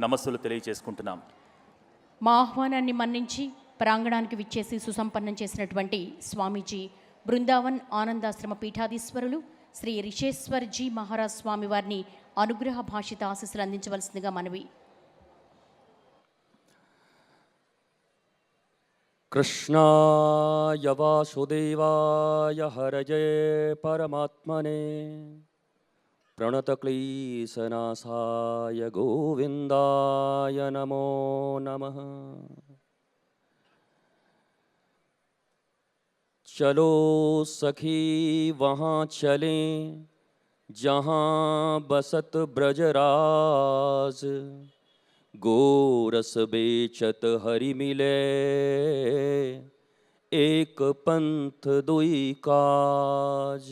నమస్సులు తెలియజేసుకుంటున్నాం. మా ఆహ్వానాన్ని మన్నించి ప్రాంగణానికి విచ్చేసి సుసంపన్నం చేసినటువంటి స్వామీజీ బృందావన్ ఆనందాశ్రమ పీఠాధీశ్వరులు శ్రీ రిషేశ్వర్జీ మహారాజ్ స్వామి వారిని అనుగ్రహ భాషిత ఆశీస్సులు అందించవలసిందిగా మనవి. कृष्णाय वासुदेवाय हरये परमात्मने प्रणतक्लेशनाशाय गोविन्दाय नमो नमः. चलो सखी वहाँ चलें जहाँ बसत ब्रजराज, गोरस बेचत हरि मिले एक पंथ दुई काज.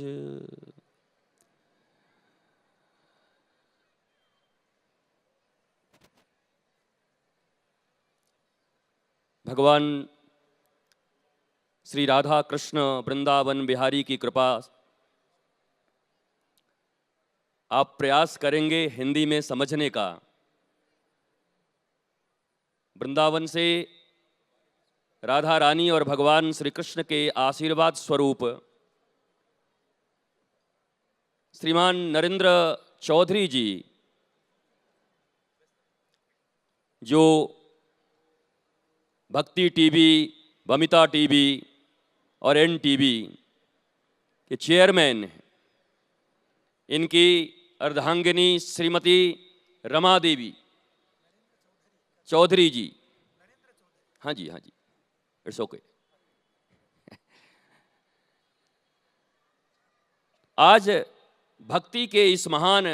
भगवान श्री राधा कृष्ण वृंदावन बिहारी की कृपा, आप प्रयास करेंगे हिंदी में समझने का. वृंदावन से राधा रानी और भगवान श्री कृष्ण के आशीर्वाद स्वरूप श्रीमान नरेंद्र चौधरी जी, जो भक्ति टीवी, बमिता टीवी और एन टीवी के चेयरमैन हैं, इनकी अर्धांगिनी श्रीमती रमा देवी चौधरी जी, हाँ जी इट्स ओके. आज भक्ति के इस महान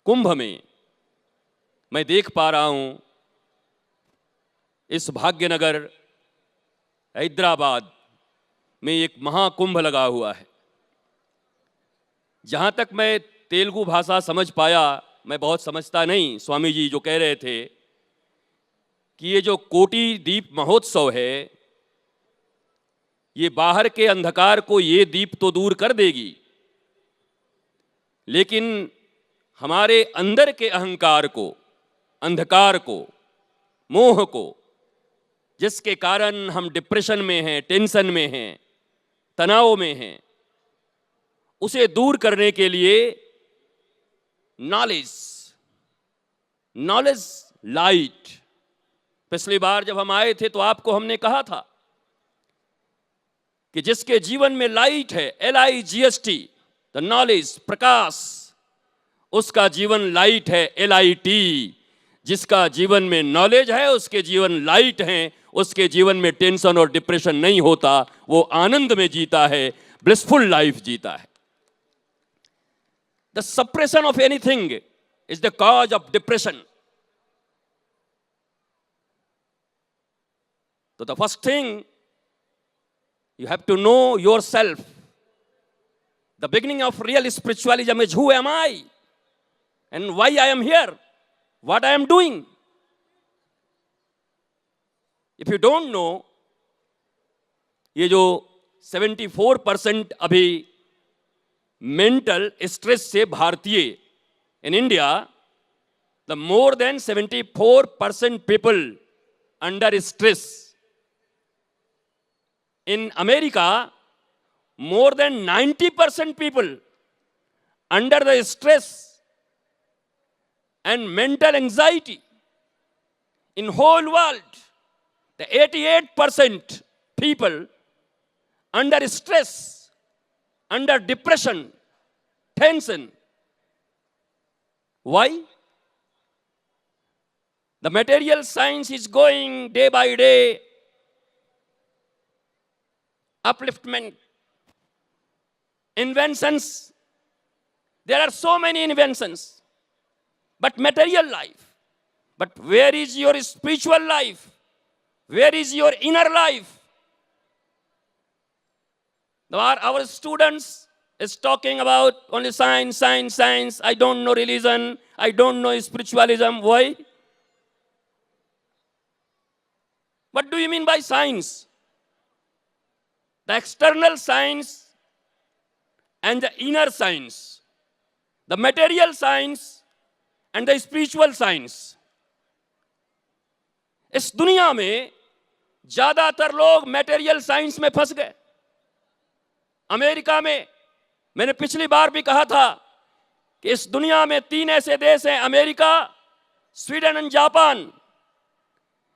कुंभ में मैं देख पा रहा हूं, इस भाग्यनगर हैदराबाद में एक महाकुंभ लगा हुआ है. जहां तक मैं तेलुगु भाषा समझ पाया, मैं बहुत समझता नहीं, स्वामी जी जो कह रहे थे कि ये जो कोटि दीप महोत्सव है, ये बाहर के अंधकार को ये दीप तो दूर कर देगी, लेकिन हमारे अंदर के अहंकार को, अंधकार को, मोह को, जिसके कारण हम डिप्रेशन में हैं, टेंशन में हैं, तनाव में हैं, उसे दूर करने के लिए नॉलेज लाइट. पिछली बार जब हम आए थे तो आपको हमने कहा था कि जिसके जीवन में लाइट है, LIGHT, द नॉलेज, प्रकाश, उसका जीवन लाइट है, LIT. जिसका जीवन में नॉलेज है, उसके जीवन लाइट है, उसके जीवन में टेंशन और डिप्रेशन नहीं होता, वो आनंद में जीता है, ब्लिसफुल लाइफ जीता है. The suppression of anything is the cause of depression. So the first thing, you have to know yourself. The beginning of real spiritualism is who am I and why I am here, what I am doing. If you don't know, ये जो 74% अभी mental stress से भारतीय in India, the more than 74% people under stress. In America more than 90% people under the stress and mental anxiety. In whole world, the 88% people under stress, under depression, tension. Why? The material science is going day by day, upliftment, inventions. There are so many inventions, but material life. But where is your spiritual life? Where is your inner life? Our students is talking about only science, science, science. I don't know religion. I don't know spiritualism. Why? What do you mean by science? The external science and the inner science. The material science and the spiritual science. इस दुनिया में ज्यादातर लोग material science में फंस गए। America में, मैंने पिछली बार भी कहा था कि इस दुनिया में 3 ऐसे देश हैं, अमेरिका, स्वीडन और जापान।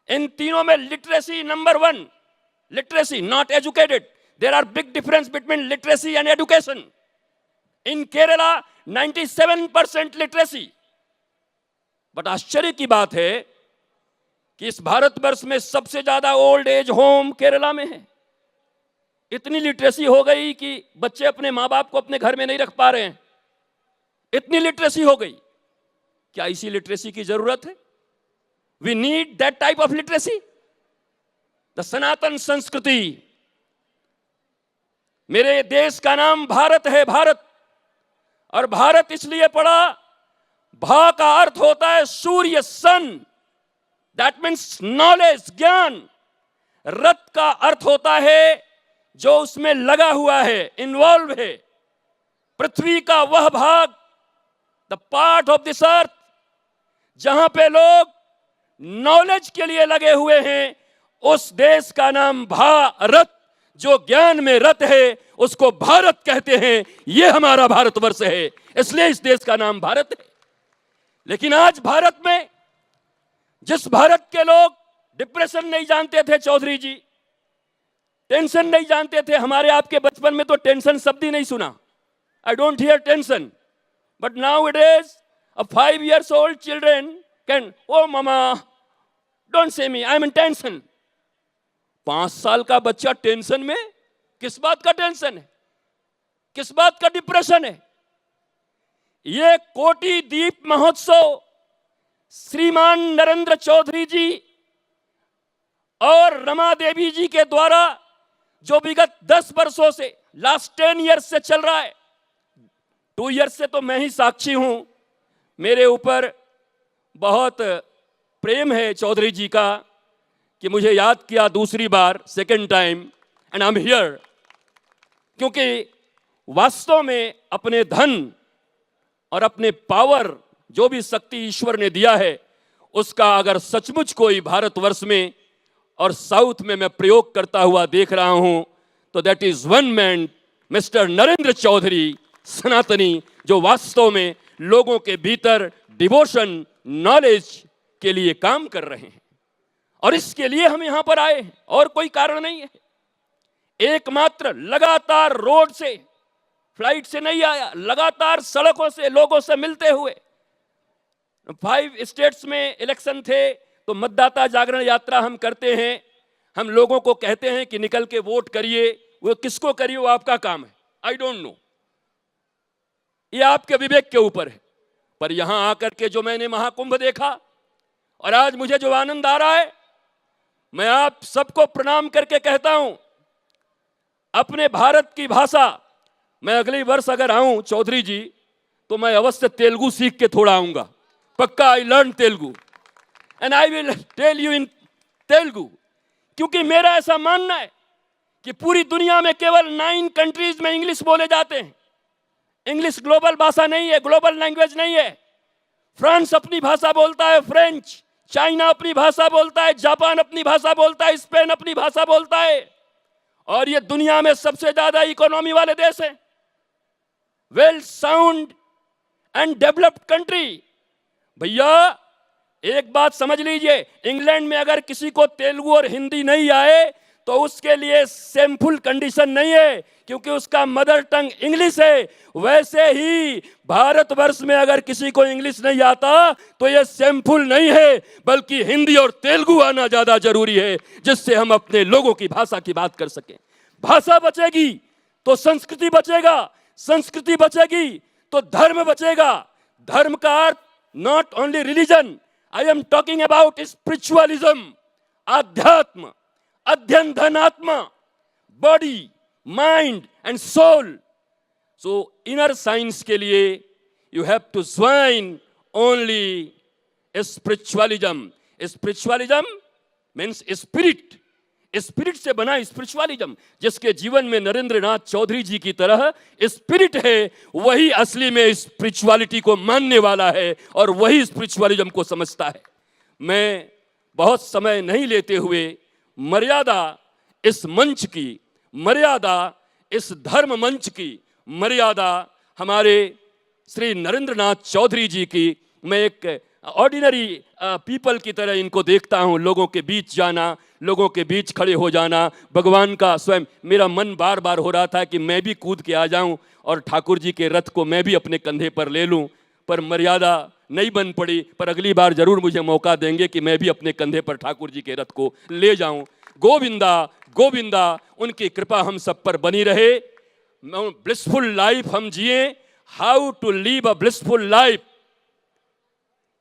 इन तीनों में literacy number 1, literacy, not educated. There are big difference between literacy and education. In Kerala 97% लिटरेसी। बट आश्चर्य की बात है कि इस भारतवर्ष में सबसे ज्यादा ओल्ड एज होम केरला में है। इतनी लिटरेसी हो गई कि बच्चे अपने मां बाप को अपने घर में नहीं रख पा रहे हैं, इतनी लिटरेसी हो गई। क्या इसी लिटरेसी की जरूरत है? We need that type of literacy. The Sanatan संस्कृति, मेरे देश का नाम भारत है, भारत। और भारत इसलिए पड़ा, भा का अर्थ होता है सूर्य, सन, दैट मीन्स नॉलेज, ज्ञान। रत का अर्थ होता है जो उसमें लगा हुआ है, इन्वॉल्व है। पृथ्वी का वह भाग, the part of this earth जहां पे लोग नॉलेज के लिए लगे हुए हैं, उस देश का नाम भारत। जो ज्ञान में रत है उसको भारत कहते हैं। यह हमारा भारतवर्ष है, इसलिए इस देश का नाम भारत है। लेकिन आज भारत में, जिस भारत के लोग डिप्रेशन नहीं जानते थे चौधरी जी, टेंशन नहीं जानते थे, हमारे आपके बचपन में तो टेंशन शब्द ही नहीं सुना। I don't hear tension, but now it is a 5 years old children can, oh mama, don't say me, I am in tension. 5 साल का बच्चा टेंशन में? किस बात का टेंशन है? किस बात का डिप्रेशन है? ये कोटि दीप महोत्सव श्रीमान नरेंद्र चौधरी जी और रमा देवी जी के द्वारा जो विगत 10 वर्षों से, लास्ट 10 years से चल रहा है। 2 years से तो मैं ही साक्षी हूं। मेरे ऊपर बहुत प्रेम है चौधरी जी का कि मुझे याद किया दूसरी बार, second time, and I am here. क्योंकि वास्तव में अपने धन और अपने पावर, जो भी शक्ति ईश्वर ने दिया है, उसका अगर सचमुच कोई भारतवर्ष में और साउथ में मैं प्रयोग करता हुआ देख रहा हूं, तो that is one man, mister Narendra Chaudhary, सनातनी, जो वास्तव में लोगों के भीतर डिवोशन, नॉलेज के लिए काम कर रहे हैं। और इसके लिए हम यहां पर आए हैं, और कोई कारण नहीं है। एकमात्र लगातार रोड से, फ्लाइट से नहीं आया, लगातार सड़कों से लोगों से मिलते हुए। 5 स्टेट्स में इलेक्शन थे तो मतदाता जागरण यात्रा हम करते हैं। हम लोगों को कहते हैं कि निकल के वोट करिए। वो किसको करिए, वो आपका काम है, आई डोंट नो, ये आपके विवेक के ऊपर है। पर यहां आकर के जो मैंने महाकुंभ देखा, और आज मुझे जो आनंद आ रहा है, मैं आप सबको प्रणाम करके कहता हूं, अपने भारत की भाषा, मैं अगले वर्ष अगर आऊं चौधरी जी, तो मैं अवश्य तेलुगु सीख के थोड़ा आऊंगा, पक्का। I learn Telugu and I will tell you in Telugu. क्योंकि मेरा ऐसा मानना है कि पूरी दुनिया में केवल 9 कंट्रीज में इंग्लिश बोले जाते हैं। इंग्लिश ग्लोबल भाषा नहीं है, ग्लोबल लैंग्वेज नहीं है। फ्रांस अपनी भाषा बोलता है, फ्रेंच। चाइना अपनी भाषा बोलता है, जापान अपनी भाषा बोलता है, स्पेन अपनी भाषा बोलता है। और ये दुनिया में सबसे ज्यादा इकोनॉमी वाले देश हैं, well sound and developed country. भैया एक बात समझ लीजिए, इंग्लैंड में अगर किसी को तेलुगु और हिंदी नहीं आए तो उसके लिए शेमफुल कंडीशन नहीं है, क्योंकि उसका मदर टंग इंग्लिश है। वैसे ही भारतवर्ष में अगर किसी को इंग्लिश नहीं आता तो यह शेमफुल नहीं है, बल्कि हिंदी और तेलुगु आना ज्यादा जरूरी है, जिससे हम अपने लोगों की भाषा की बात कर सकें। भाषा बचेगी तो संस्कृति बचेगा, संस्कृति बचेगी तो धर्म बचेगा। धर्म का अर्थ not only religion, I am talking about spiritualism, आध्यात्म, अध्ययन धनात्मा, body, mind and soul. So inner science के लिए you have to join only spiritualism. Spiritualism means spirit, spirit से बना स्पिरिचुअलिज्म, जिसके जीवन में नरेंद्र नाथ चौधरी जी की तरह स्पिरिट है, वही असली में स्पिरिचुअलिटी को मानने वाला है और वही स्पिरिचुअलिज्म को समझता है। मैं बहुत समय नहीं लेते हुए मर्यादा इस मंच की, मर्यादा इस धर्म मंच की, मर्यादा हमारे श्री नरेंद्र नाथ चौधरी जी की, मैं एक ऑर्डिनरी पीपल की तरह इनको देखता हूँ। लोगों के बीच जाना, लोगों के बीच खड़े हो जाना, भगवान का स्वयं, मेरा मन बार बार हो रहा था कि मैं भी कूद के आ जाऊं और ठाकुर जी के रथ को मैं भी अपने कंधे पर ले लूं, पर मर्यादा नहीं बन पड़ी। पर अगली बार जरूर मुझे मौका देंगे कि मैं भी अपने कंधे पर ठाकुर जी के रथ को ले जाऊं। गोविंदा गोविंदा, उनकी कृपा हम सब पर बनी रहे। ब्लिसफुल लाइफ हम जिए। How to live a blissful life,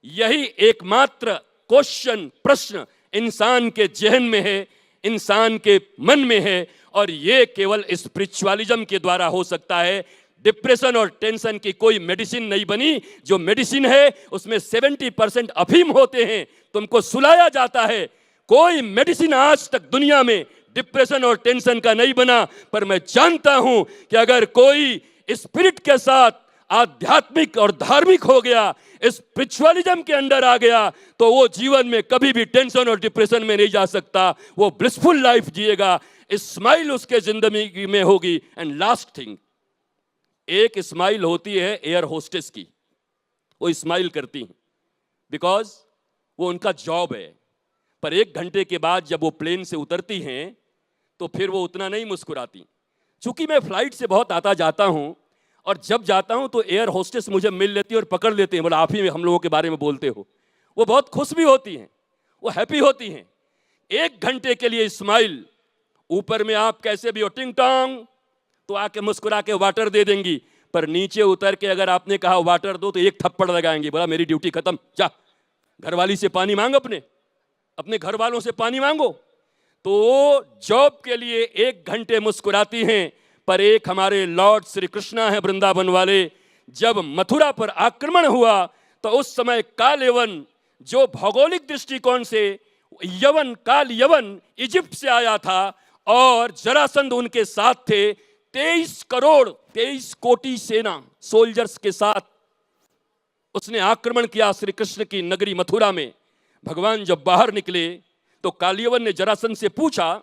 यही एकमात्र क्वेश्चन, प्रश्न इंसान के जहन में है, इंसान के मन में है, और ये केवल स्पिरिचुअलिज्म के द्वारा हो सकता है। डिप्रेशन और टेंशन की कोई मेडिसिन नहीं बनी। जो मेडिसिन है उसमें 70% अफीम होते हैं, तुमको सुलाया जाता है। कोई मेडिसिन आज तक दुनिया में डिप्रेशन और टेंशन का नहीं बना। पर मैं जानता हूं कि अगर कोई स्पिरिट के साथ आध्यात्मिक और धार्मिक हो गया, स्पिरिचुअलिज्म के अंदर आ गया, तो वो जीवन में कभी भी टेंशन और डिप्रेशन में नहीं जा सकता। वो ब्लिसफुल लाइफ जिएगा, स्माइल उसके जिंदगी में होगी। एंड लास्ट थिंग, एक स्माइल होती है एयर होस्टेस की, वो स्माइल करती हैं बिकॉज वो उनका जॉब है। पर 1 घंटे के बाद जब वो प्लेन से उतरती हैं तो फिर वो उतना नहीं मुस्कुराती। चूंकि मैं फ्लाइट से बहुत आता जाता हूं, और जब जाता हूं तो एयर होस्टेस मुझे मिल लेती है और पकड़ लेते हैं, बोला आप ही हम लोगों के बारे में बोलते हो। वो बहुत खुश भी होती हैं, वो हैप्पी होती हैं। 1 घंटे के लिए स्माइल, ऊपर में आप कैसे भी हो टिंग टोंग तो आके मुस्कुरा के वाटर दे देंगी, पर नीचे उतर के अगर आपने कहा वाटर दो तो 1 थप्पड़ लगाएंगी, बोला मेरी ड्यूटी खत्म, जा घरवाली से पानी मांग, अपने घर वालों से पानी मांगो। तो जॉब के लिए 1 घंटे मुस्कुराती हैं। पर एक हमारे लॉर्ड श्री कृष्णा है वृंदावन वाले, जब मथुरा पर आक्रमण हुआ तो उस समय काल यवन, जो भौगोलिक दृष्टिकोण से यवन, काल यवन इजिप्ट से आया था और जरासंध उनके साथ थे, 23 कोटि सेना सोल्जर्स के साथ उसने आक्रमण किया श्री कृष्ण की नगरी मथुरा में। भगवान जब बाहर निकले तो कालियवन ने जरासंध से पूछा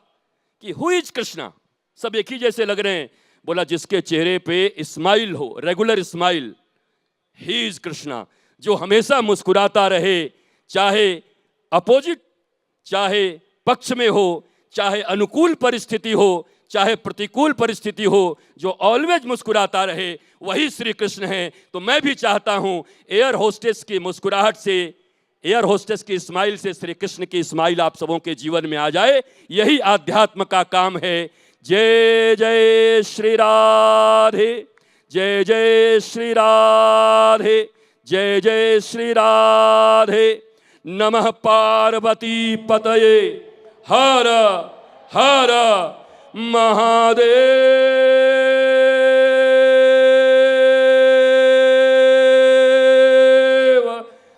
कि हु इज कृष्णा, सब एक ही जैसे लग रहे हैं। बोला जिसके चेहरे पे स्माइल हो, regular smile, he is Krishna. जो हमेशा मुस्कुराता रहे, चाहे अपोजिट, चाहे पक्ष में हो, चाहे अनुकूल परिस्थिति हो, चाहे प्रतिकूल परिस्थिति हो, जो ऑलवेज मुस्कुराता रहे, वही श्री कृष्ण है। तो मैं भी चाहता हूं एयर होस्टेस की मुस्कुराहट से, एयर होस्टेस की स्माइल से श्री कृष्ण की स्माइल आप सबों के जीवन में आ जाए। यही आध्यात्म का काम है। जय जय श्री राधे, जय जय श्री राधे, जय जय श्री राधे। नमः पार्वती पतये, हर हर महादेव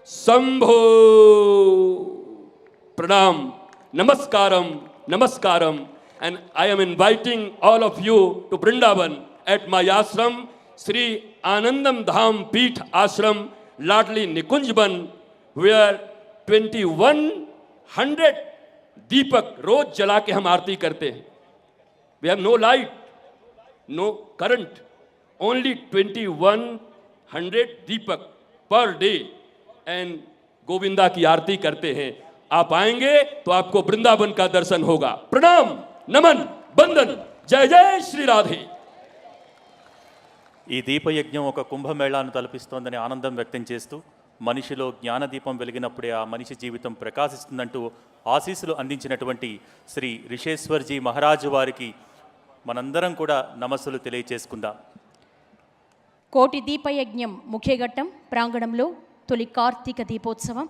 शंभो। प्रणाम, नमस्कारम, नमस्कारम। And I am inviting all of you to Vrindavan at my ashram, Sri Anandam Dham Peeth Ashram, Ladli Nikunjban, where 2100 दीपक रोज जला के हम आरती करते हैं। We have no light, no current, only 2100 Deepak per day, and Govinda की आरती करते हैं। आप आएंगे तो आपको वृंदावन का दर्शन होगा। प्रणाम, नमन, बंदन, जय जय श्री राधे। ఈ దీపయజ్ఞం ఒక కుంభమేళాను తలపిస్తోందని ఆనందం వ్యక్తం చేస్తూ, మనిషిలో జ్ఞానదీపం వెలిగినప్పుడే ఆ మనిషి జీవితం ప్రకాశిస్తుందంటూ ఆశీస్సులు అందించినటువంటి శ్రీ రిషేశ్వర్జీ మహారాజు వారికి మనందరం కూడా నమస్సులు తెలియచేసుకుందాం। కోటి దీపయజ్ఞం ముఖ్యఘట్టం ప్రాంగణంలో తొలి కార్తీక దీపోత్సవం